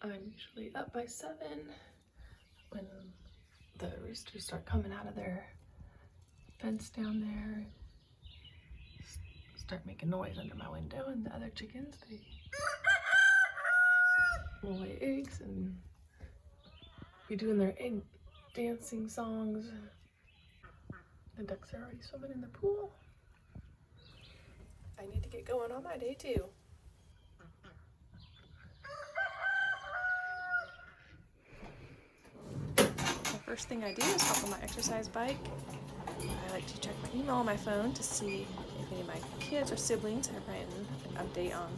I'm usually up by 7 when the roosters start coming out of their fence down there. Start making noise under my window, and the other chickens, they will lay eggs and be doing their egg dancing songs. The ducks are already swimming in the pool. I need to get going on my day too. The first thing I do is hop on my exercise bike. I like to check my email on my phone to see if any of my kids or siblings have written an update on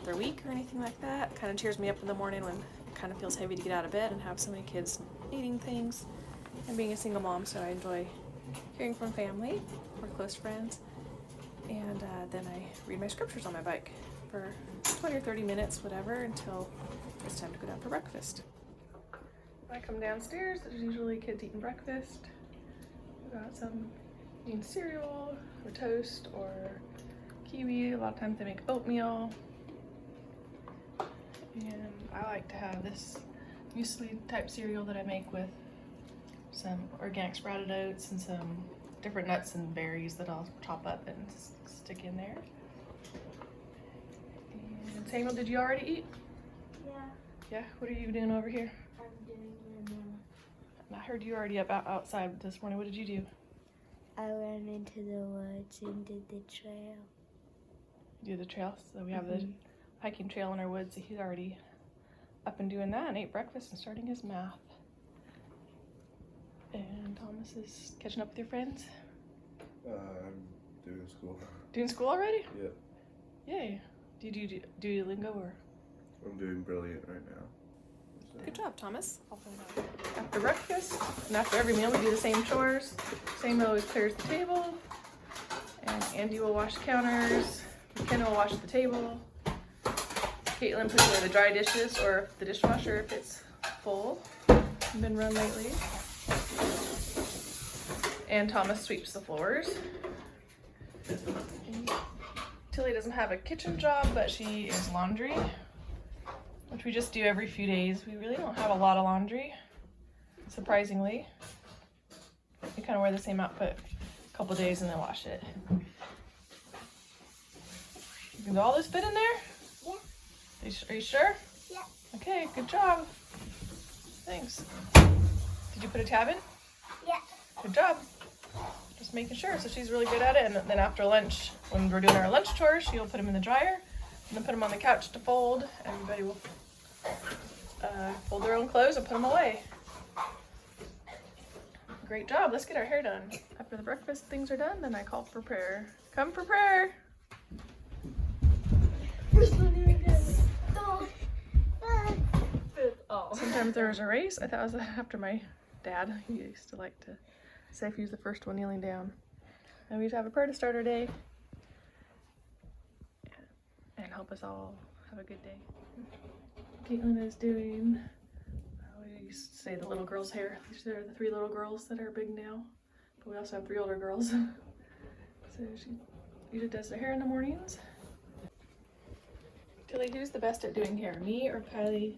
their week or anything like that. Kind of cheers me up in the morning when it kind of feels heavy to get out of bed and have so many kids needing things, and being a single mom, so I enjoy hearing from family or close friends. And then I read my scriptures on my bike for 20 or 30 minutes, whatever, until it's time to go down for breakfast. When I come downstairs, there's usually kids eating breakfast. We've got some eating cereal or toast or kiwi. A lot of times they make oatmeal. And I like to have this muesli type cereal that I make with some organic sprouted oats and some different nuts and berries that I'll chop up and stick in there. And Samuel, did you already eat? Yeah. Yeah? What are you doing over here? I'm doing venmo. I heard you already up outside this morning. What did you do? I ran into the woods and did the trail. Do the trail. So we have the hiking trail in our woods. He's already up and doing that and ate breakfast and starting his math. And Thomas is catching up with your friends. I'm doing school. Doing school already? Yep. Yay. Do you do Lingo or? I'm doing brilliant right now. So. Good job, Thomas. After breakfast and after every meal, we do the same chores. Samuel always clears the table, and Andy will wash the counters. McKenna will wash the table. Caitlin puts away the dry dishes, or the dishwasher if it's full. Been run lately. And Thomas sweeps the floors. And Tilly doesn't have a kitchen job, but she is laundry, which we just do every few days. We really don't have a lot of laundry, surprisingly. We kind of wear the same outfit a couple days and then wash it. Does all this fit in there? Yeah. Are you sure? Yeah. Okay, good job. Thanks. Did you put a tab in? Yeah. Good job. Just making sure. So she's really good at it. And then after lunch, when we're doing our lunch chores, she'll put them in the dryer and then put them on the couch to fold. Everybody will fold their own clothes and put them away. Great job. Let's get our hair done. After the breakfast things are done, then I call for prayer. Come for prayer. Sometimes there was a race. I thought it was after my dad. He used to like to say if he was the first one kneeling down. And we used to have a prayer to start our day and help us all have a good day. Caitlin is doing, we used to say the little girl's hair. These are the 3 little girls that are big now, but we also have 3 older girls. So she usually does their hair in the mornings. Tilly, who's the best at doing hair? Me or Kylie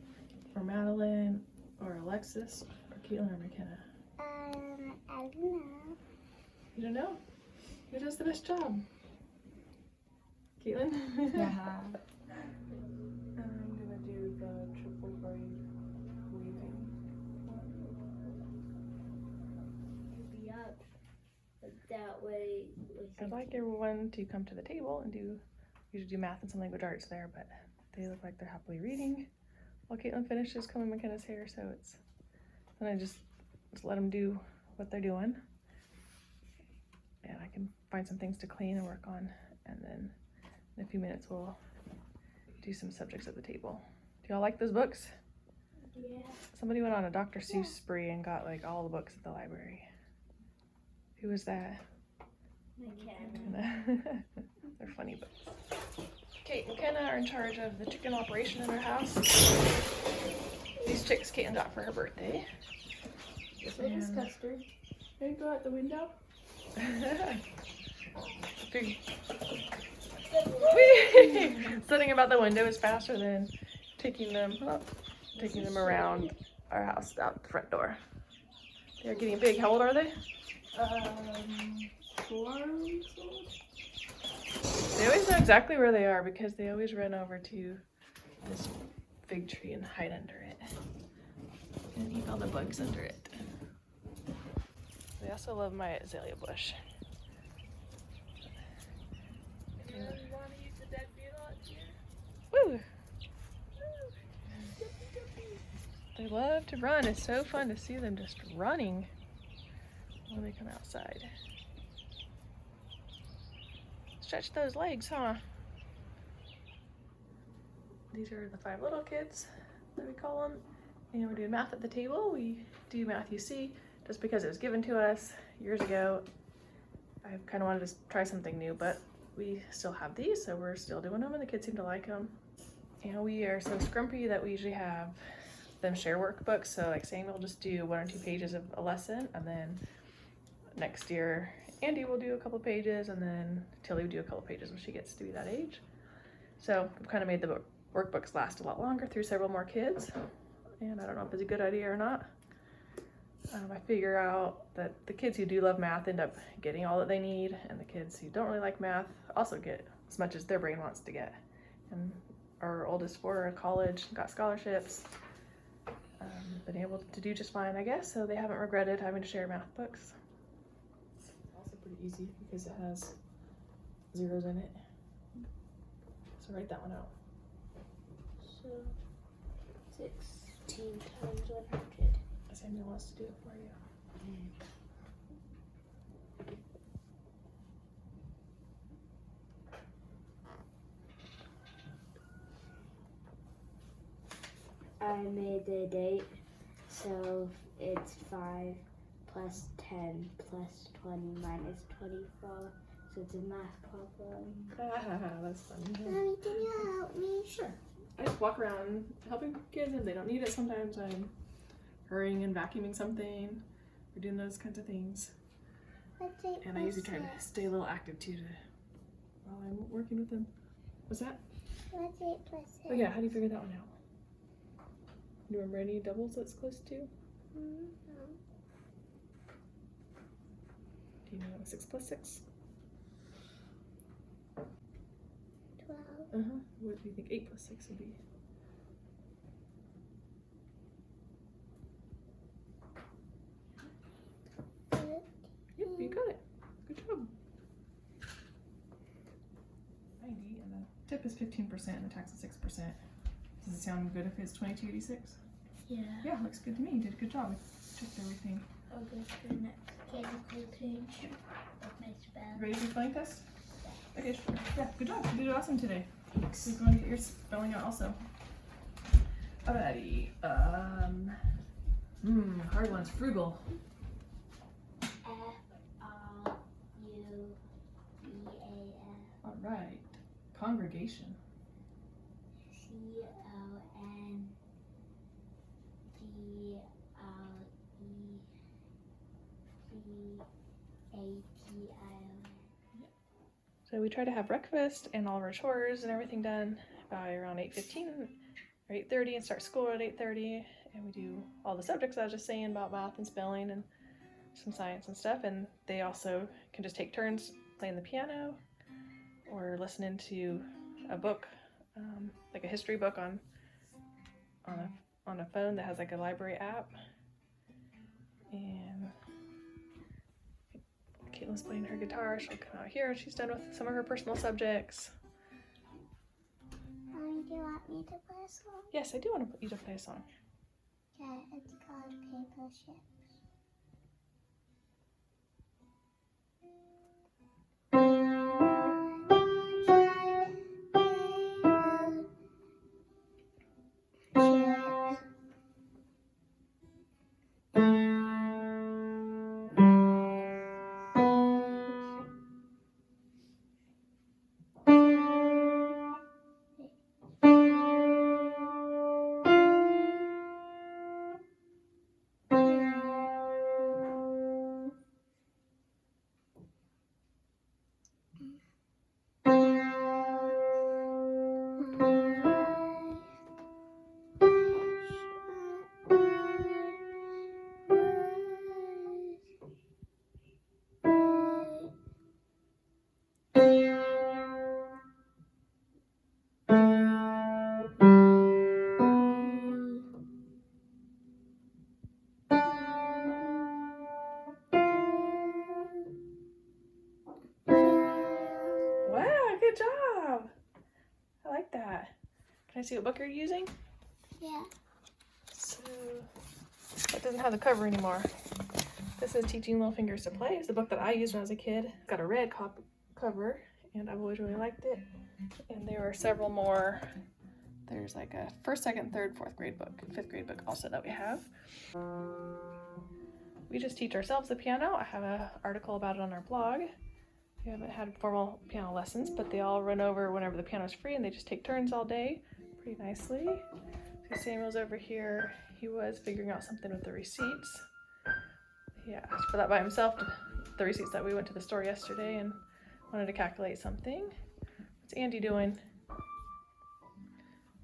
or Madeline or Alexis or Caitlin or McKenna? I don't know. You don't know? Who does the best job? Caitlin? Yeah. I'm gonna do the triple braid weaving. Be up. That way. I'd like everyone to come to the table and usually do math and some language arts there, but they look like they're happily reading while Caitlin finishes combing McKenna's hair, so then I just let them do what they're doing. And I can find some things to clean and work on, and then in a few minutes we'll do some subjects at the table. Do y'all like those books? Yeah. Somebody went on a Dr. Seuss spree and got like all the books at the library. Who was that? McKenna. They're funny books. Kate and McKenna are in charge of the chicken operation in our house. These chicks Caitlin got for her birthday. What is custard? Can you go out the window? Setting them out the window is faster than taking them up. taking them around our house out the front door. They're getting big. How old are they? 4 weeks old. They always know exactly where they are because they always run over to this fig tree and hide under it and eat all the bugs under it. They also love my azalea bush. Woo! They love to run. It's so fun to see them just running when they come outside. Stretch those legs, huh? These are the 5 little kids that we call them. And we're doing math at the table. We do Math UC just because it was given to us years ago. I kind of wanted to try something new, but we still have these, so we're still doing them, and the kids seem to like them. And we are so scrumpy that we usually have them share workbooks. So like Sammy will just do 1 or 2 pages of a lesson, and then next year Andy will do a couple pages, and then Tilly will do a couple pages when she gets to be that age. So we've kind of made the workbooks last a lot longer through several more kids, and I don't know if it's a good idea or not. I figure out that the kids who do love math end up getting all that they need, and the kids who don't really like math also get as much as their brain wants to get. And our oldest 4 are in college, got scholarships, been able to do just fine, I guess, so they haven't regretted having to share math books. It's also pretty easy because it has zeros in it. So write that one out. So 16 times 100. Samuel wants to do it for you. I made the date, so it's 5 plus 10 plus 20 minus 24. So it's a math problem. That's funny. Mommy, can you help me? Sure. I just walk around helping kids if they don't need it. Sometimes I'm hurrying and vacuuming something or doing those kinds of things. And I usually try to stay a little active too while I'm working with them. What's that? What's 8 plus 6? Oh yeah, how do you figure that one out? Do you remember any doubles that's close to? No. Do you know 6 plus 6? 12. What do you think 8 plus 6 would be? Yep, you got it. Good job. 90, and the tip is 15% and the tax is 6%. Does it sound good if it's 2286? Yeah. Yeah, looks good to me. You did a good job. We checked everything. I'll go to the next chemical page of my spell. Ready for the spelling test? Okay, sure. Yeah, good job. You did awesome today. Thanks. So you're going to get your spelling out also. Alrighty. Hard one's frugal. Frugal. Alright. Congregation. So we try to have breakfast and all of our chores and everything done by around 8:15 or 8:30 and start school at 8:30. And we do all the subjects I was just saying about math and spelling and some science and stuff. And they also can just take turns playing the piano or listening to a book, like a history book on a phone that has like a library app. And Caitlin's playing her guitar. She'll come out here and she's done with some of her personal subjects. Mommy, do you want me to play a song? Yes, I do want you to play a song. Okay, it's called Paper Ships. see what book you're using? Yeah. So, it doesn't have the cover anymore. This is Teaching Little Fingers to Play. It's the book that I used when I was a kid. It's got a red cover, and I've always really liked it. And there are several more. There's like a 1st, 2nd, 3rd, 4th grade book, 5th grade book also that we have. We just teach ourselves the piano. I have an article about it on our blog. We haven't had formal piano lessons, but they all run over whenever the piano's free, and they just take turns all day pretty nicely. So Samuel's over here. He was figuring out something with the receipts. He asked for that by himself, the receipts that we went to the store yesterday, and wanted to calculate something. What's Andy doing?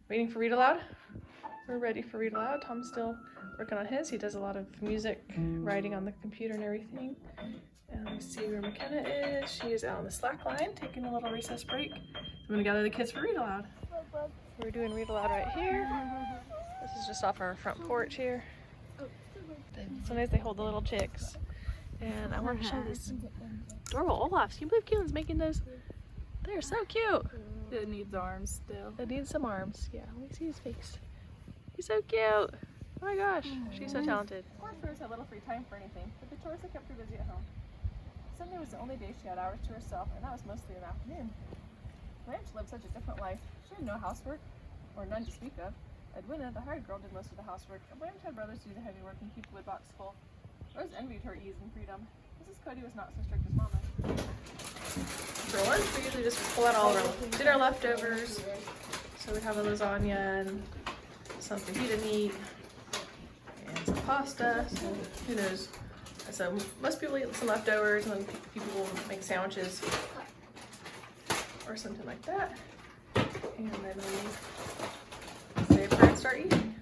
Waiting for read aloud? We're ready for read aloud. Tom's still working on his. He does a lot of music, writing on the computer and everything. And let me see where McKenna is. She is out on the slack line, taking a little recess break. I'm gonna gather the kids for read aloud. We're doing read aloud right here. This is just off our front porch here. Sometimes they hold the little chicks. And I want to show this adorable Olafs. Can you believe Keelan's making those? They're so cute. It needs arms still. It needs some arms. Yeah, let me see his face. He's so cute. Oh my gosh, she's so talented. Rose had little free time for anything, but the chores had kept her busy at home. Sunday was the only day she had hours to herself, and that was mostly in the afternoon. Blanche lived such a different life. She had no housework, or none to speak of. Edwina, the hired girl, did most of the housework, and Blanche had brothers do the heavy work and keep the wood box full. Rose envied her ease and freedom. Mrs. Cody was not so strict as Mama. For lunch, we usually just pull out all of our dinner leftovers. So we have a lasagna and some fajita meat and some pasta. So who knows? So most people eat some leftovers, and then people will make sandwiches or something like that. And then we say a prayer and start eating.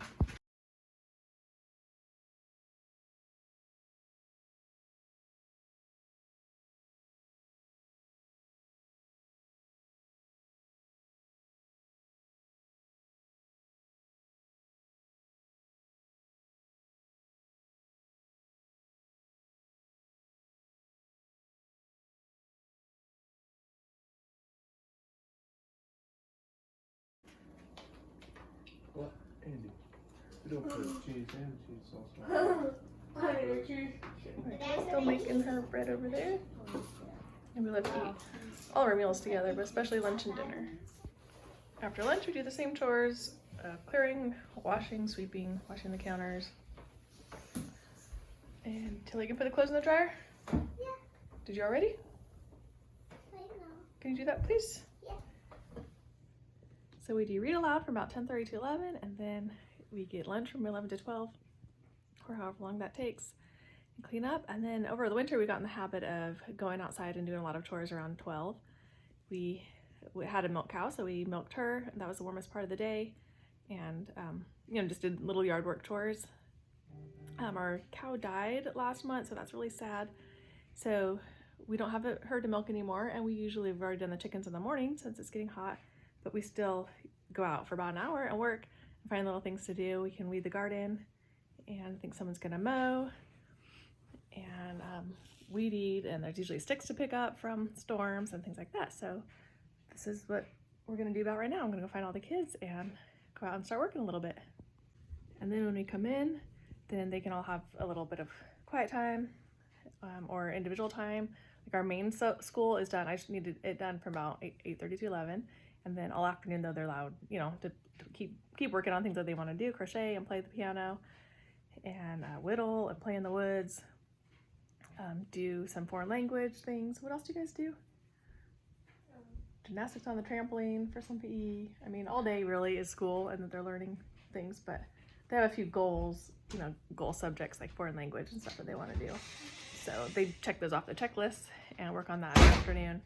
What? Andy, we don't put cheese and cheese sauce on. Still making her bread over there. And we love to eat all our meals together, but especially lunch and dinner. After lunch, we do the same chores, clearing, washing, sweeping, washing the counters. And Tilly can put the clothes in the dryer? Yeah. Did you already? Wait, no. Can you do that, please? Yeah. So we do read aloud from about 10:30 to 11, and then we get lunch from 11 to 12, or however long that takes, and clean up. And then over the winter, we got in the habit of going outside and doing a lot of chores around 12. We had a milk cow, so we milked her, and that was the warmest part of the day. And, just did little yard work chores. Our cow died last month, so that's really sad. So we don't have a herd to milk anymore, and we usually have already done the chickens in the morning since it's getting hot, but we still go out for about an hour and work and find little things to do. We can weed the garden, and I think someone's gonna mow, and weed eat, and there's usually sticks to pick up from storms and things like that. So this is what we're gonna do about right now. I'm gonna go find all the kids and go out and start working a little bit. And then when we come in, then they can all have a little bit of quiet time or individual time. Like our main school is done. I just needed it done from about 8:30 to 11. And then all afternoon though, they're allowed, to keep working on things that they want to do, crochet and play the piano and whittle and play in the woods, do some foreign language things. What else do you guys do? Gymnastics on the trampoline for some PE. I mean, all day really is school and that they're learning things, but they have a few goals, goal subjects like foreign language and stuff that they want to do. So they check those off the checklist and work on that afternoon.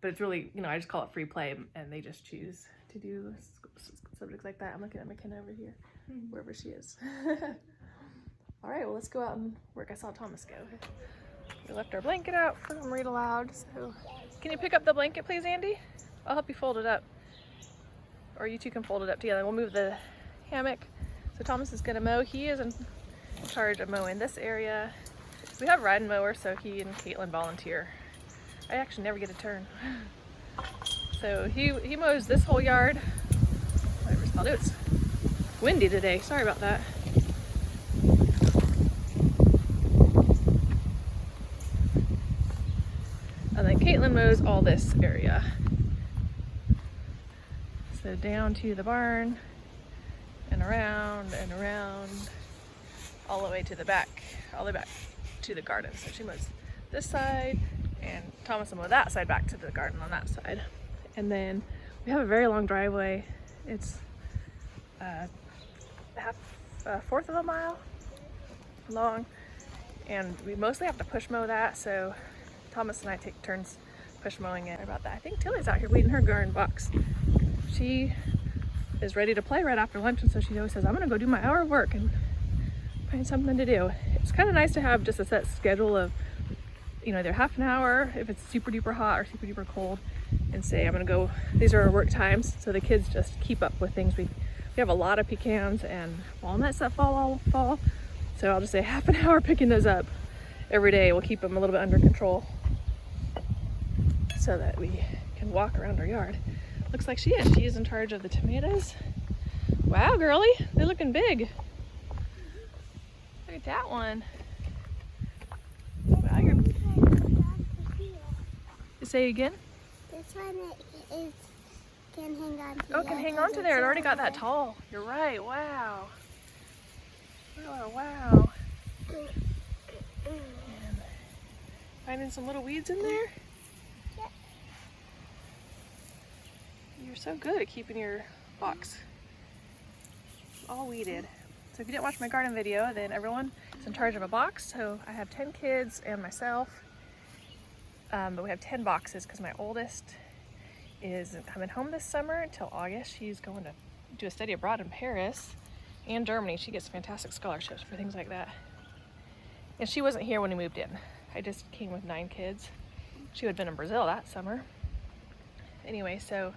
But it's really, I just call it free play, and they just choose to do subjects like that. I'm looking at McKenna over here, wherever she is. All right, well, let's go out and work. I saw Thomas go. We left our blanket out for him to read aloud. So can you pick up the blanket, please, Andy? I'll help you fold it up. Or you two can fold it up together. We'll move the hammock. So Thomas is gonna mow. He is in charge of mowing this area. We have a riding mower, so he and Caitlin volunteer. I actually never get a turn. So he mows this whole yard. I Although it's windy today, sorry about that. And then Caitlin mows all this area. So down to the barn and around, all the way to the back, all the way back to the garden. So she mows this side, and Thomas will mow that side back to the garden on that side. And then we have a very long driveway. It's a fourth of a mile long, and we mostly have to push mow that, so Thomas and I take turns push mowing it. About that, I think Tilly's out here weeding her garden box. She is ready to play right after lunch, and so she always says, I'm gonna go do my hour of work and find something to do. It's kind of nice to have just a set schedule of, you know, either half an hour if it's super duper hot or super duper cold, and say I'm gonna go, these are our work times, so the kids just keep up with things. We have a lot of pecans and walnuts that fall all fall, so I'll just say half an hour picking those up every day. We'll keep them a little bit under control so that we can walk around our yard. Looks like she is in charge of the tomatoes. Wow, girly, they're looking big. Look at that one. Wow, you say again? This one is can hang on to. Oh, it can hang on to there. It already got that tall. You're right. Wow. Wow. And finding some little weeds in there. You're so good at keeping your box all weeded. So if you didn't watch my garden video, then everyone is in charge of a box. So I have 10 kids and myself, but we have 10 boxes because my oldest is coming home this summer until August. She's going to do a study abroad in Paris and Germany. She gets fantastic scholarships for things like that. And she wasn't here when we moved in. I just came with 9 kids. She would have been in Brazil that summer. Anyway, so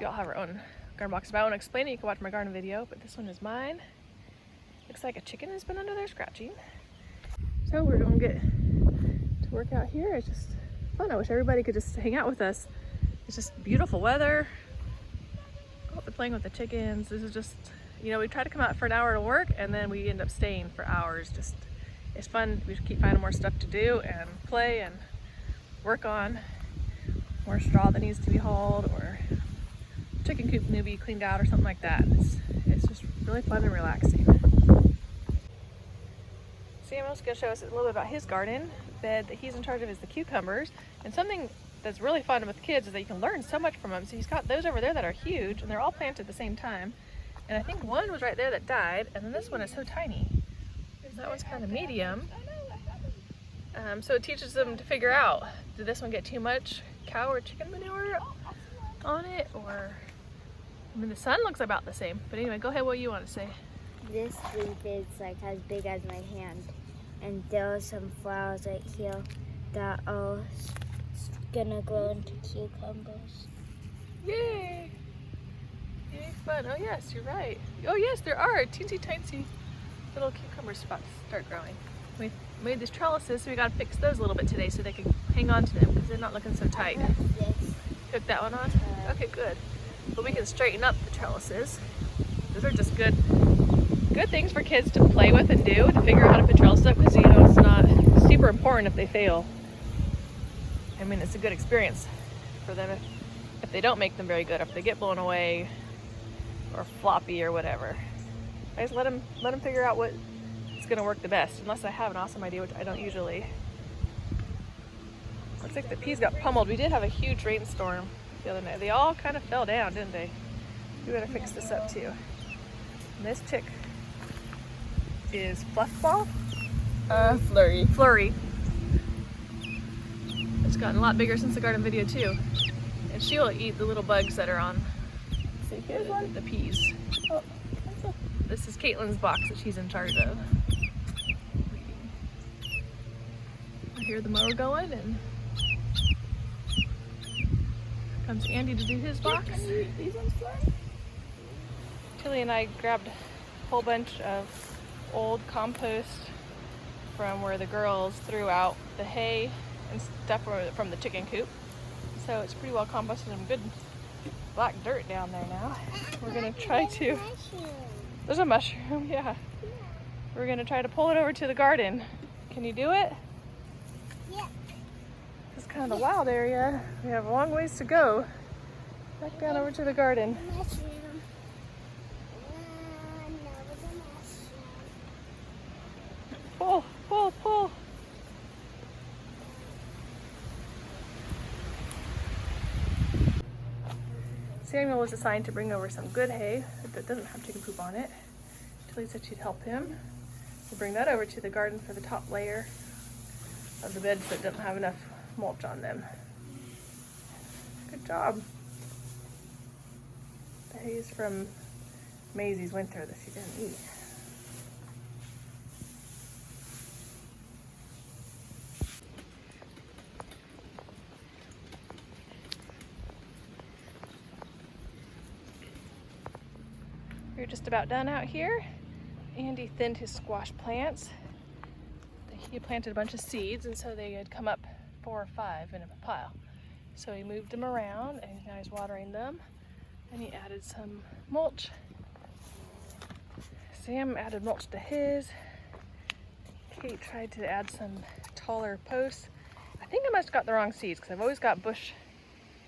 we all have our own garden box. If I want to explain it, you can watch my garden video, but this one is mine. Looks like a chicken has been under there scratching. So we're gonna get to work out here. It's just fun. I wish everybody could just hang out with us. It's just beautiful weather. Oh, they're playing with the chickens. This is just, you know, we try to come out for an hour to work and then we end up staying for hours. Just, it's fun. We just keep finding more stuff to do and play and work on. More straw that needs to be hauled, or chicken coop need to be cleaned out or something like that. It's just really fun and relaxing. Samuel's going to show us a little bit about his garden bed that he's in charge of is the cucumbers. And something that's really fun with kids is that you can learn so much from them. So he's got those over there that are huge, and they're all planted at the same time. And I think one was right there that died, and then this one is so tiny. That one's kind of medium. So it teaches them to figure out, did this one get too much cow or chicken manure on it, or, I mean, the sun looks about the same. But anyway, go ahead, what you want to say. This leaf is like as big as my hand, and there are some flowers right here that are gonna grow into cucumbers. Yay! Yay, fun. Oh yes, you're right. Oh yes, there are teensy tiny little cucumber spots start growing. We made these trellises, so we gotta fix those a little bit today so they can hang on to them because they're not looking so tight. This. Hook that one on? Okay, good. But we can straighten up the trellises. Those are just good things for kids to play with and do, to figure out how to put trellises up, because, you know, it's not super important if they fail. I mean, it's a good experience for them if they don't make them very good, if they get blown away or floppy or whatever. I just let them figure out what is going to work the best, unless I have an awesome idea, which I don't usually. Looks like the peas got pummeled. We did have a huge rainstorm the other night. They all kind of fell down, didn't they? We better fix this up too. And this chick is Fluffball? Flurry. It's gotten a lot bigger since the garden video too. And she will eat the little bugs that are on the peas. Oh, this is Caitlin's box that she's in charge of. I hear the mower going, and comes Andy to do his box. Tilly and I grabbed a whole bunch of old compost from where the girls threw out the hay and stuff from the chicken coop. So it's pretty well composted and good black dirt down there now. We're gonna try to, there's a mushroom, yeah. We're gonna try to pull it over to the garden. Can you do it? Yeah. This is kind of the wild area. We have a long ways to go. Back down over to the garden. Mushroom. Pull, pull, pull. Samuel was assigned to bring over some good hay that doesn't have chicken poop on it. Tilly said she'd help him. We'll bring that over to the garden for the top layer of the beds that don't have enough mulch on them. Good job. The hay is from Maisie's winter that she didn't eat. We're just about done out here. Andy thinned his squash plants. He planted a bunch of seeds, and so they had come up 4 or 5 in a pile. So he moved them around, and now he's watering them. And he added some mulch. Sam added mulch to his. Kate tried to add some taller posts. I think I must have got the wrong seeds, because I've always got bush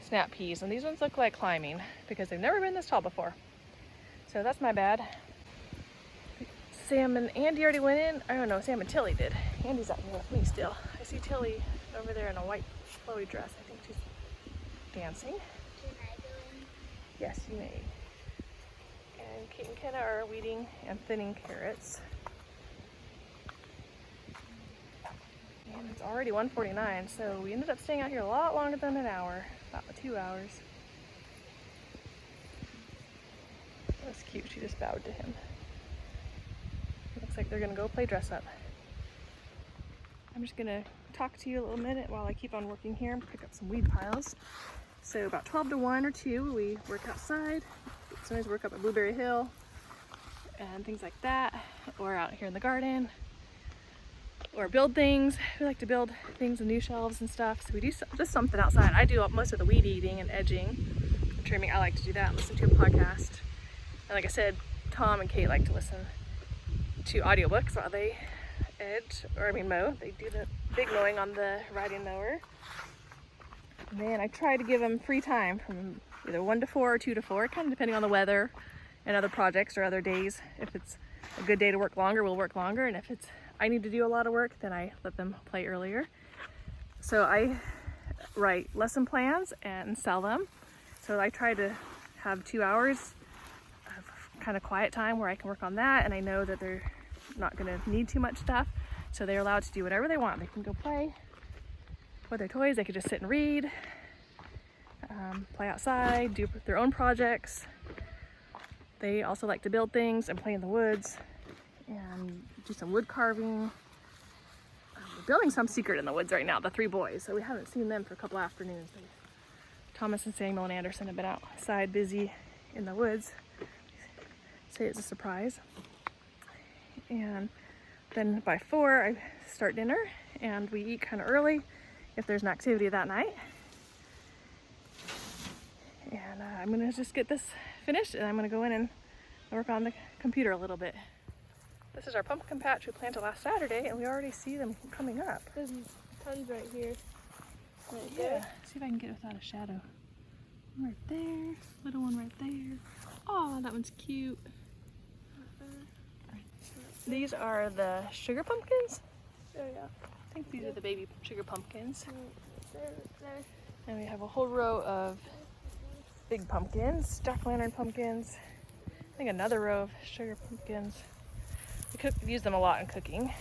snap peas, and these ones look like climbing because they've never been this tall before. So that's my bad. Sam and Andy already went in. I don't know, Sam and Tilly did. Andy's out here with me still. I see Tilly over there in a white flowy dress. I think she's dancing. Can I go in? Yes, you may. And Kate and Kenna are weeding and thinning carrots. And it's already 1:49, so we ended up staying out here a lot longer than an hour, about 2 hours. That's cute, she just bowed to him. Looks like they're gonna go play dress up. I'm just gonna talk to you a little minute while I keep on working here and pick up some weed piles. So about 12 to 1 or 2, we work outside. Sometimes work up at Blueberry Hill and things like that, or out here in the garden, or build things. We like to build things and new shelves and stuff, so we do just something outside. I do most of the weed eating and edging, trimming. I like to do that, listen to a podcast. And like I said, Tom and Kate like to listen to audiobooks while they mow. They do the big mowing on the riding mower. And then I try to give them free time from either 1 to 4 or 2 to 4, kind of depending on the weather and other projects or other days. If it's a good day to work longer, we'll work longer. And if it's I need to do a lot of work, then I let them play earlier. So I write lesson plans and sell them. So I try to have 2 hours kind of quiet time where I can work on that, and I know that they're not going to need too much stuff, so they're allowed to do whatever they want. They can go play with their toys, they could just sit and read, play outside, do their own projects. They also like to build things and play in the woods and do some wood carving. We're building some secret in the woods right now, the 3 boys, so we haven't seen them for a couple afternoons. Thomas and Samuel and Anderson have been outside busy in the woods. Say it's a surprise. And then by 4 I start dinner and we eat kind of early if there's an activity that night. And I'm gonna just get this finished and I'm gonna go in and work on the computer a little bit. This is our pumpkin patch we planted last Saturday and we already see them coming up. There's tons right here. Right Yeah, there. see if I can get it without a shadow. One right there, little one right there. Oh, that one's cute. These are the sugar pumpkins. Oh yeah. I think these are the baby sugar pumpkins. There. And we have a whole row of big pumpkins, jack-o'-lantern pumpkins. I think another row of sugar pumpkins. We use them a lot in cooking.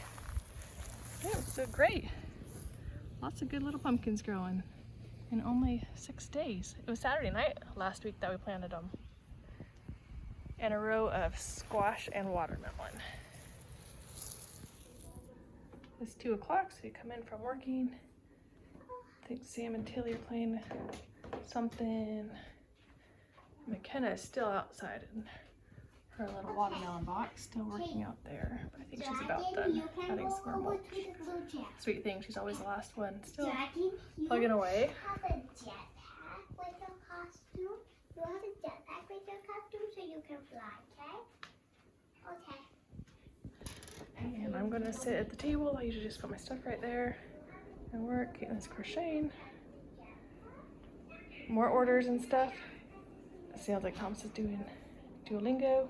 Yeah, it's so great. Lots of good little pumpkins growing in only 6 days. It was Saturday night last week that we planted them. And a row of squash and watermelon. It's 2 o'clock, so you come in from working. I think Sam and Tilly are playing something. McKenna is still outside in her little watermelon box, still working out there. But I think she's about done adding some more mulch. Sweet thing, she's always the last one. Still plugging away. Have a jetpack like a costume? You have a jetpack with your costume so you can fly, okay? Okay. And I'm gonna sit at the table. I usually just put my stuff right there and work. Caitlin's crocheting. More orders and stuff. It sounds like Thomas is doing Duolingo.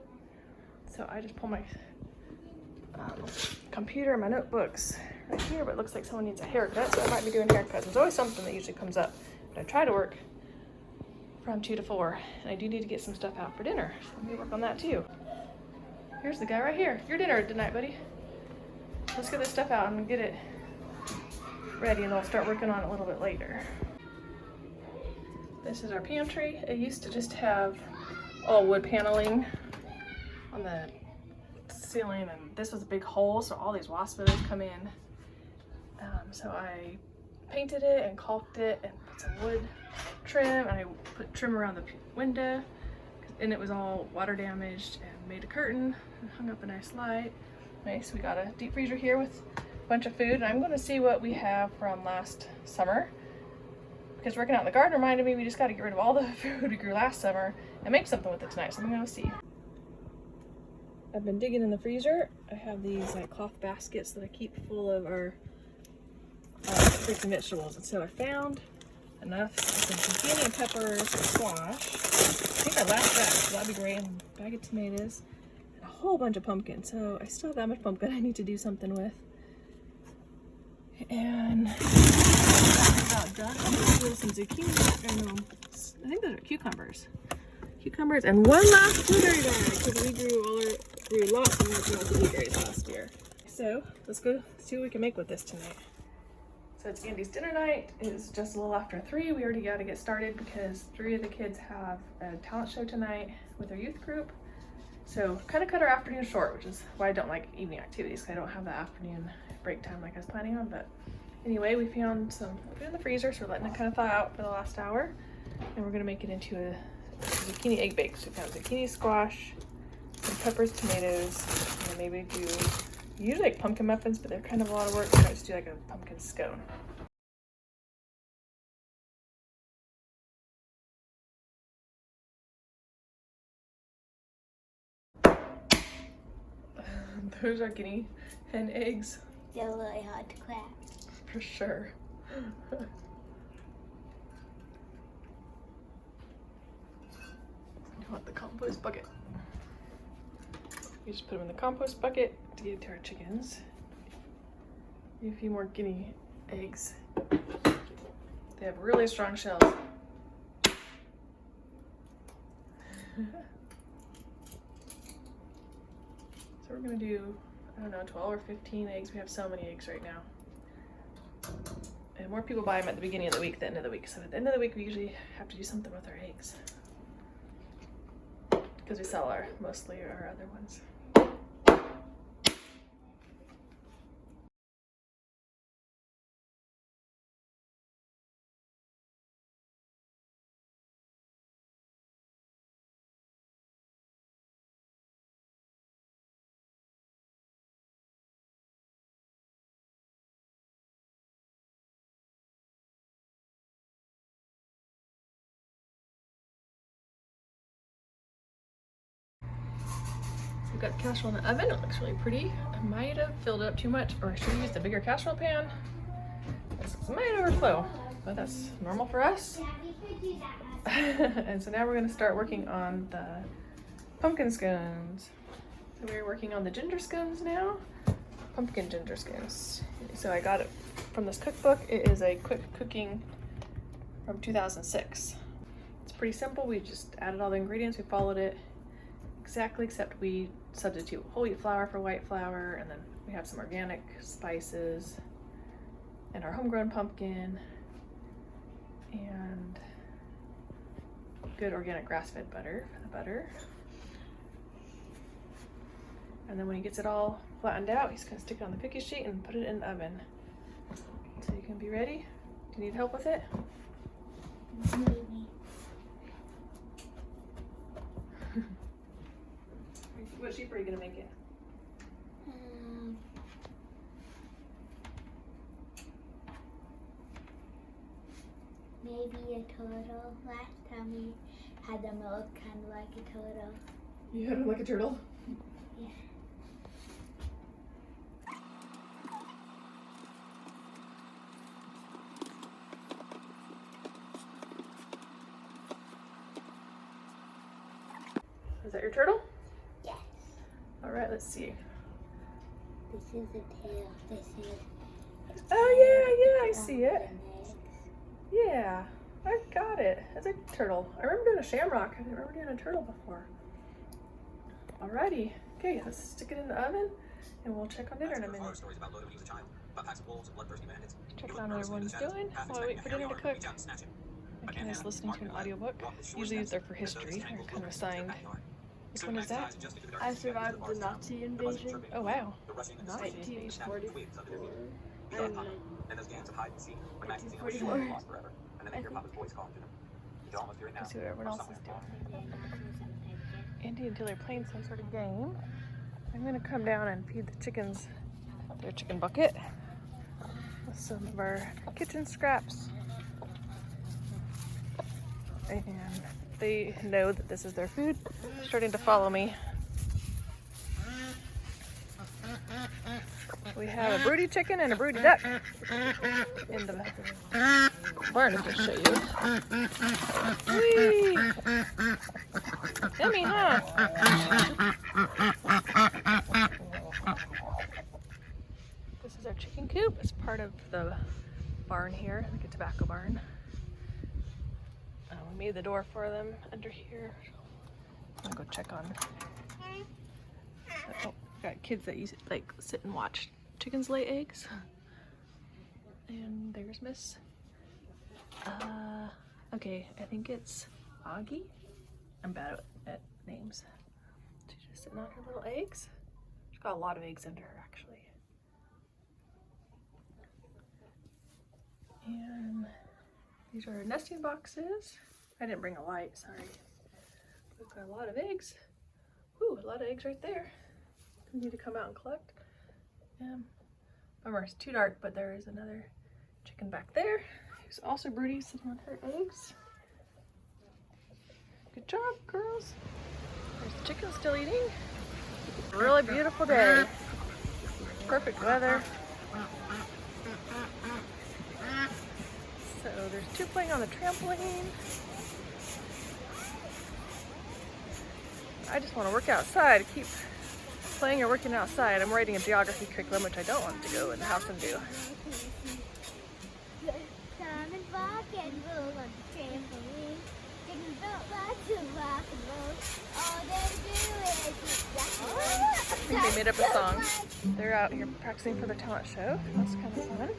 So I just pull my computer and my notebooks right here, but it looks like someone needs a haircut, so I might be doing haircuts. There's always something that usually comes up, but I try to work from 2 to 4, and I do need to get some stuff out for dinner. So let me work on that too. Here's the guy right here. Your dinner tonight, buddy. Let's get this stuff out and get it ready, and I'll start working on it a little bit later. This is our pantry. It used to just have all wood paneling on the ceiling, and this was a big hole, so all these wasp feathers come in. So I painted it and caulked it and put some wood trim, and I put trim around the window, and it was all water damaged, and made a curtain and hung up a nice light. Nice. We got a deep freezer here with a bunch of food, and I'm going to see what we have from last summer, because working out in the garden reminded me we just got to get rid of all the food we grew last summer and make something with it tonight, so I'm going to see. I've been digging in the freezer. I have these like cloth baskets that I keep full of our fruits and vegetables, and so I found enough some zucchini and peppers and squash. I think I last that, so that'd be great. And a bag of tomatoes, and a whole bunch of pumpkin. So I still have that much pumpkin I need to do something with. And that's about done. I'm gonna do some zucchini and I think those are cucumbers. Cucumbers and one last blueberry bag, because we grew lots of blueberries last year. So let's go see what we can make with this tonight. So it's Andy's dinner night. It's just a little after 3. We already got to get started because 3 of the kids have a talent show tonight with their youth group. So kind of cut our afternoon short, which is why I don't like evening activities, because I don't have the afternoon break time like I was planning on. But anyway, we found some food in the freezer, so we're letting it kind of thaw out for the last hour. And we're going to make it into a zucchini egg bake. So we found zucchini, squash, some peppers, tomatoes, and then maybe do usually like pumpkin muffins, but they're kind of a lot of work, so I just do like a pumpkin scone. Those are guinea hen eggs. They're really hard to crack. For sure. You want the compost bucket. We just put them in the compost bucket to give to our chickens. Need a few more guinea eggs. They have really strong shells. So we're gonna do, I don't know, 12 or 15 eggs. We have so many eggs right now. And more people buy them at the beginning of the week than the end of the week. So at the end of the week, we usually have to do something with our eggs, because we sell mostly our other ones. We've got the casserole in the oven. It looks really pretty. I might have filled it up too much, or I should have used a bigger casserole pan. This might overflow, but that's normal for us. And so now we're going to start working on the pumpkin scones. So we're working on the ginger scones now. Pumpkin ginger scones. So I got it from this cookbook. It is a quick cooking from 2006. It's pretty simple. We just added all the ingredients. We followed it exactly, except we substitute whole wheat flour for white flour, and then we have some organic spices and our homegrown pumpkin and good organic grass-fed butter for the butter. And then when he gets it all flattened out, he's gonna stick it on the cookie sheet and put it in the oven. So you can be ready. Do you need help with it? Maybe. What shape are you gonna make it? Maybe a turtle. Last time we had them look kind of like a turtle. You had him like a turtle? Yeah. Is that your turtle? Yes. All right, let's see. This is a tail. This is. Oh yeah, I see it. Yeah, I got it. It's a turtle. I remember doing a shamrock. I didn't remember doing a turtle before. Alrighty. Okay, let's stick it in the oven and we'll check on dinner in a minute. Check on what everyone's doing while I wait for dinner to cook. My kid is listening to an audiobook. Usually they're for history. They're kind of assigned. Which one is that? I survived the Nazi invasion. Oh wow. Nazi invasion. 1944. Let's see what everyone else is doing. Andy and Tilly are playing some sort of game. I'm gonna come down and feed the chickens their chicken bucket with some of our kitchen scraps. And they know that this is their food. They're starting to follow me. We have a broody chicken and a broody duck in the barn. I'm going to show you. Whee! Yummy, huh? This is our chicken coop. It's part of the barn here, like a tobacco barn. We made the door for them under here. I'm gonna go check on. Oh, got kids that like sit and watch chickens lay eggs. And there's Miss. Okay, I think it's Augie. I'm bad at names. She's just sitting on her little eggs. She's got a lot of eggs under her actually. And these are nesting boxes. I didn't bring a light, sorry. We've got a lot of eggs. Ooh, a lot of eggs right there. We need to come out and collect. Bummer, it's too dark, but there is another chicken back there. Who's also broody, sitting on her eggs. Good job, girls. There's the chicken still eating. Really beautiful day. Perfect weather. So there's two playing on the trampoline. I just want to work outside, keep playing or working outside. I'm writing a geography curriculum, which I don't want to go in the house and do. I think they made up a song. They're out here practicing for the talent show. That's kind of fun.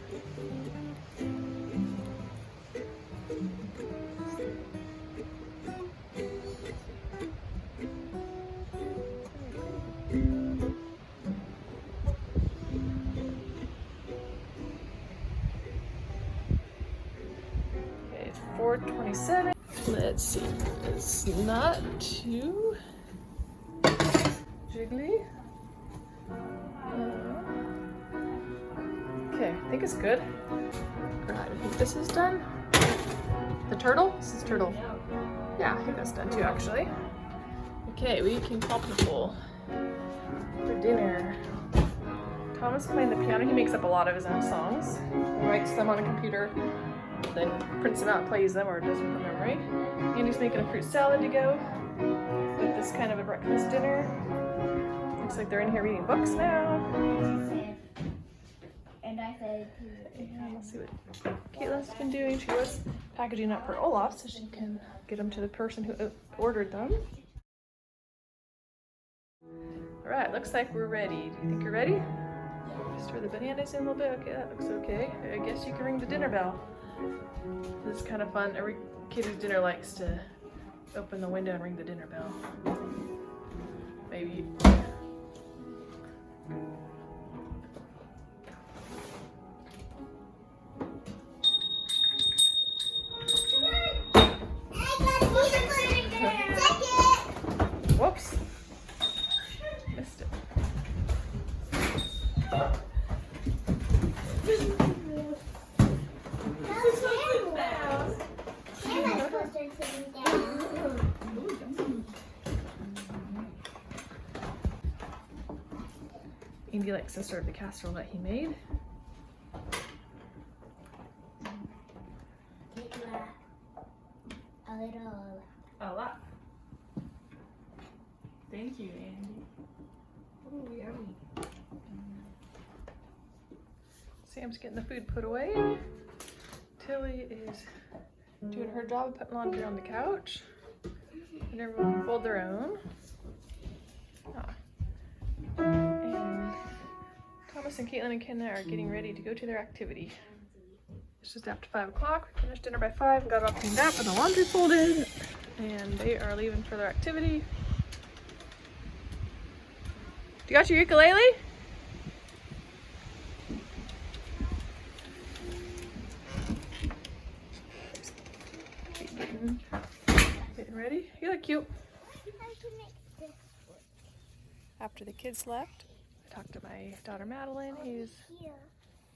Okay, it's 4:27. Let's see. It's not too jiggly. Okay, I think it's good. Alright, I think this is done. The turtle? This is turtle. Yeah, I think that's done too, actually. Okay, we can pop the bowl for dinner. Thomas playing the piano. He makes up a lot of his own songs. He writes them on a computer, then prints them out, plays them, or does them from memory. Andy's making a fruit salad to go with this kind of a breakfast dinner. Looks like they're in here reading books now. And I said, And let's see what Caitlin's been doing. She was packaging up for Olaf so she can get them to the person who ordered them. All right, looks like we're ready. Do you think you're ready? Stir the bananas in a little bit. Okay, that looks okay. I guess you can ring the dinner bell. This is kind of fun. Every kid who's dinner likes to open the window and ring the dinner bell. Maybe. Whoops. Missed it. Andy likes to serve the casserole that he made. A little. A lot. Thank you, Andy. Oh, yummy. Sam's getting the food put away. Tilly is doing her job of putting laundry on the couch. And everyone can fold their own. And Thomas and Caitlin and Kenna are getting ready to go to their activity. It's just after 5 o'clock. We finished dinner by 5 and got it all cleaned up and the laundry folded. And they are leaving for their activity. You got your ukulele? Getting ready. You look cute. After the kids left, I talked to my daughter Madeline, who's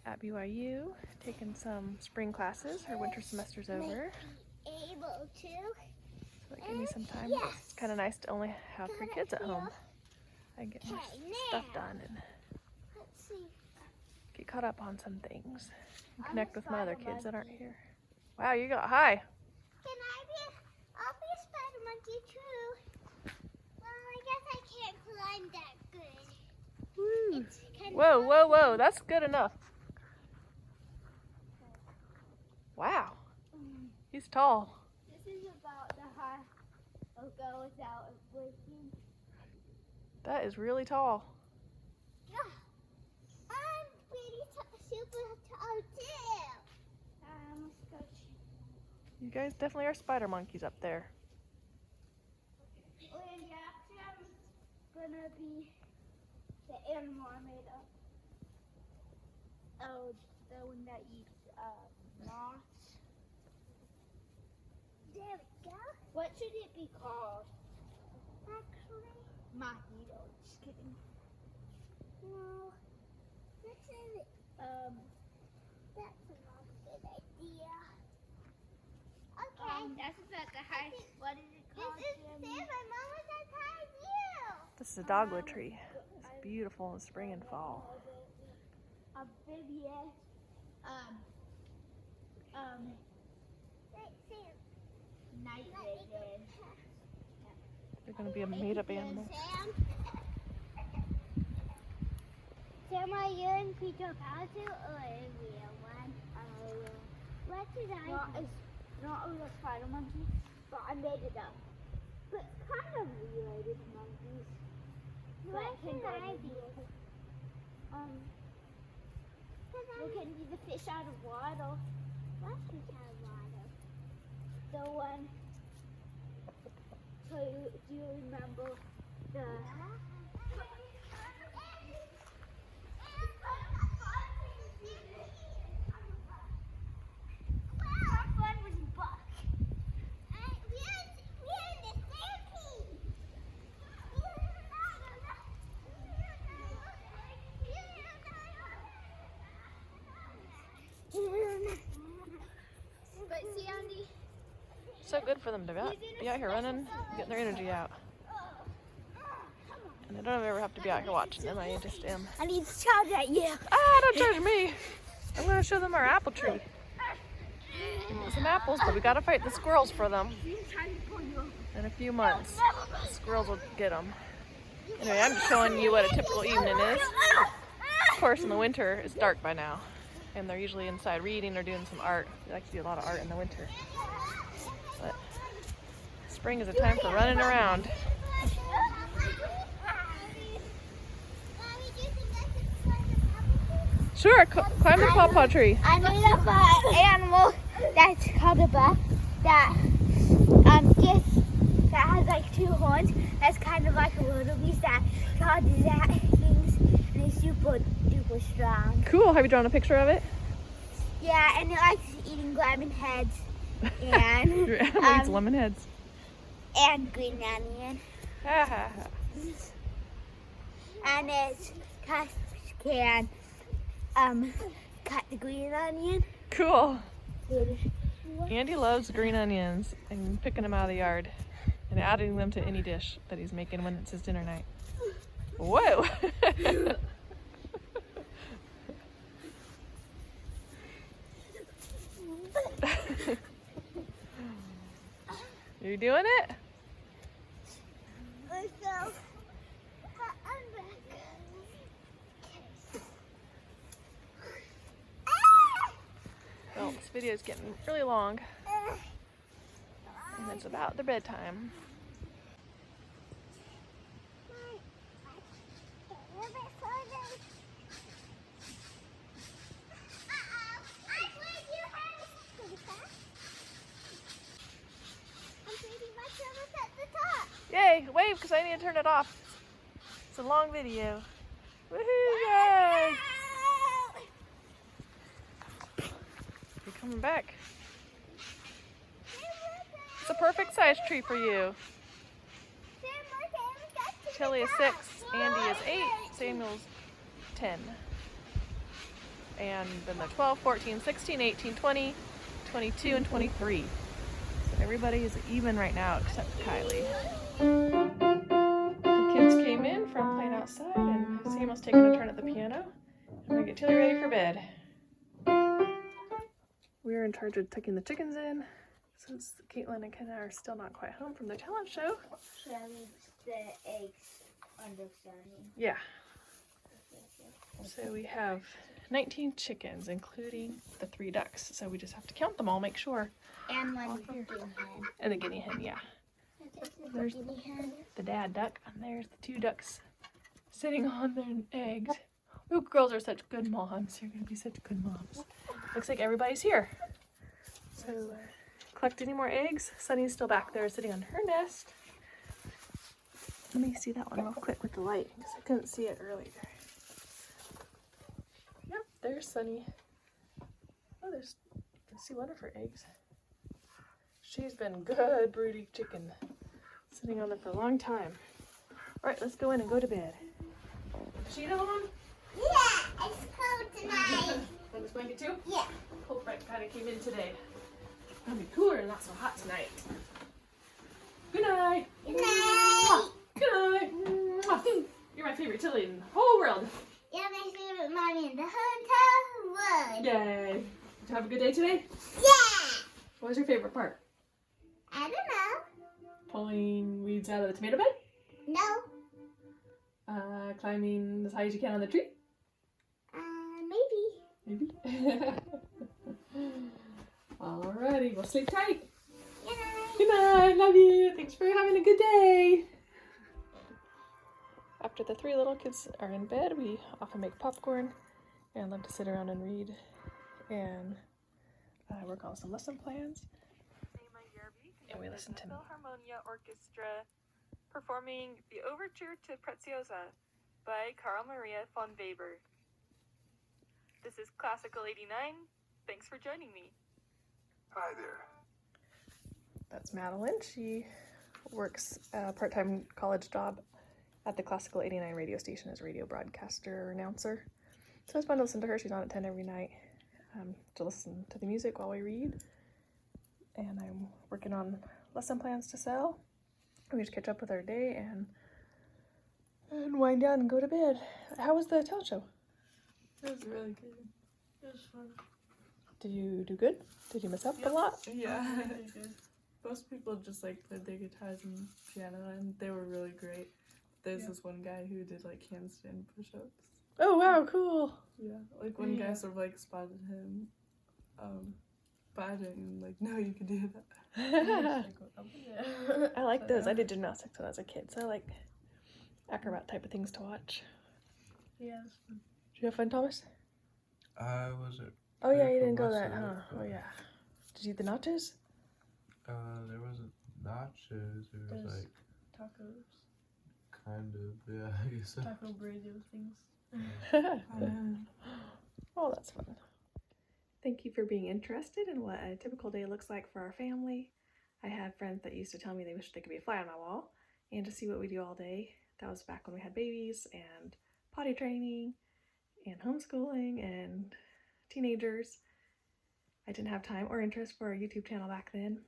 at BYU, taking some spring classes. Her winter semester's over. Able to. So that gave me some time. It's kind of nice to only have 3 kids at home. I can get more stuff done and get caught up on some things and connect with my other kids that aren't here. Wow, you got high. Can I be? I'll be a spider monkey too. Well, I guess I can't climb that good. Woo. It's kind Whoa, whoa, whoa, that's good enough. Wow, he's tall. This is about the high I'll go without breaking. That is really tall. Yeah. I'm pretty super tall too. I almost got you. You guys definitely are spider monkeys up there. And actually, I'm gonna be the animal I made up. Oh, the one that eats moths. There we go. What should it be called? Actually, mosquito. Just kidding. No. This is that's not a good idea. Okay. That's about the high. What is it called? This is Sam. My mom was as high as you. This is a dogwood tree. It's beautiful in spring and fall. A big yes. Night vision. They're going to be a made-up animal. Sam, are you in Peter Pazu or a real one? What did I do? It's not a real spider monkey, but I made it up. But kind of related to monkeys. What can I be? We can be the fish out of water. What fish out of water? The one. So do you remember the? But see, Andy, So good for them to be out here running, getting their energy out. And I don't ever have to be out here watching them. I just am. I need to charge at you. Ah, don't charge me. I'm going to show them our apple tree. We want some apples, but we got to fight the squirrels for them. In a few months, the squirrels will get them. Anyway, I'm just showing you what a typical evening is. Of course, in the winter, it's dark by now. And they're usually inside reading or doing some art. They like to do a lot of art in the winter. But spring is a time for running around. Sure, climb the pawpaw tree. I made up an animal that's called a buck that has like 2 horns. That's kind of like a wildebeest that called that things, and it's super duper strong. Cool. Have you drawn a picture of it? Yeah, and it likes eating lemon heads and Your animal eats lemon heads. and green onion. Ha ha ha. And it can cut the green onion. Cool. Andy loves green onions and picking them out of the yard and adding them to any dish that he's making when it's his dinner night. Whoa! doing it? I'm back. Well, this video is getting really long, and it's about their bedtime. Yay! Wave, because I need to turn it off. It's a long video. Woohoo! Yay! You're coming back. It's a perfect size tree for you. Tilly is 6, Andy is 8, Samuel's 10. And then they're 12, 14, 16, 18, 20, 22, and 23. So everybody is even right now except Kylie. The kids came in from playing outside and Samuel's taking a turn at the piano. I'm gonna get Tilly ready for bed. We're in charge of tucking the chickens in since Caitlin and Kenna are still not quite home from their talent show. So that means the eggs under sunny. Yeah. So we have 19 chickens, including the 3 ducks. So we just have to count them all, make sure. And one All guinea here. hen. And the guinea hen, yeah. There's Guinea hen. the dad duck, and there's the 2 ducks sitting on their eggs. Oh, girls are such good moms. You're gonna be such good moms. Looks like everybody's here. So, collect any more eggs. Sunny's still back there sitting on her nest. Let me see that one real quick with the light, because I couldn't see it earlier. Yep, there's Sunny. Oh, I see one of her eggs. She's been good broody chicken, sitting on there for a long time. All right, let's go in and go to bed. Sheeta on? Yeah, it's cold tonight. Want this blanket too? Yeah. Cold front kind of came in today. It's gonna be cooler and not so hot tonight. Good night. Good night. Good night. Mwah. You're my favorite Tilly in the whole world. You're my favorite mommy in the whole world. Yay. Did you have a good day today? Yeah. What was your favorite part? I don't know. Pulling weeds out of the tomato bed? No. Climbing as high as you can on the tree? Maybe. Maybe. Alrighty, well sleep tight. Good night. Good night, love you. Thanks for having a good day. After the 3 little kids are in bed, we often make popcorn and love to sit around and read and work on some lesson plans. And we listen to Philharmonia Orchestra performing the Overture to Preziosa by Carl Maria von Weber. This is Classical 89. Thanks for joining me. Hi there. That's Madeline. She works a part-time college job at the Classical 89 radio station as a radio broadcaster announcer. So it's fun to listen to her. She's on at 10 every night to listen to the music while we read. And I'm working on lesson plans to sell. We just catch up with our day and wind down and go to bed. How was the talent show? It was really good. It was fun. Did you do good? Did you mess up a lot? Yeah, they did. Most people just like played their guitars and piano, and they were really great. There's this one guy who did like handstand push-ups. Oh wow, cool. Yeah, like one guy sort of like spotted him, but I didn't like know you could do that. I like those. I did gymnastics when I was a kid, so I like acrobat type of things to watch. Yeah, it's fun. Did you have fun, Thomas? Was it? Oh yeah, you for didn't go most that, of huh? it, Oh yeah. Did you eat the nachos? There wasn't nachos. There was There's like tacos, kind of, yeah, I guess so. taco burrito things. Oh, that's fun. Thank you for being interested in what a typical day looks like for our family. I have friends that used to tell me they wish they could be a fly on my wall and to see what we do all day. That was back when we had babies and potty training and homeschooling and teenagers. I didn't have time or interest for a YouTube channel back then,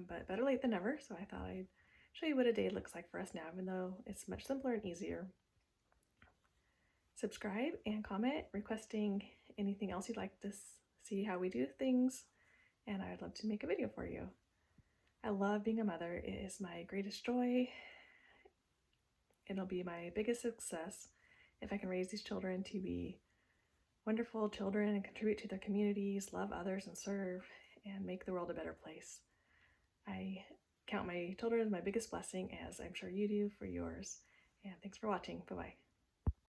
but better late than never, so I thought I'd show you what a day looks like for us now, even though it's much simpler and easier. Subscribe and comment requesting anything else you'd like to see how we do things, and I'd love to make a video for you. I love being a mother. It is my greatest joy. It'll be my biggest success if I can raise these children to be wonderful children and contribute to their communities, love others and serve, and make the world a better place. I count my children as my biggest blessing, as I'm sure you do for yours. And thanks for watching. Bye-bye.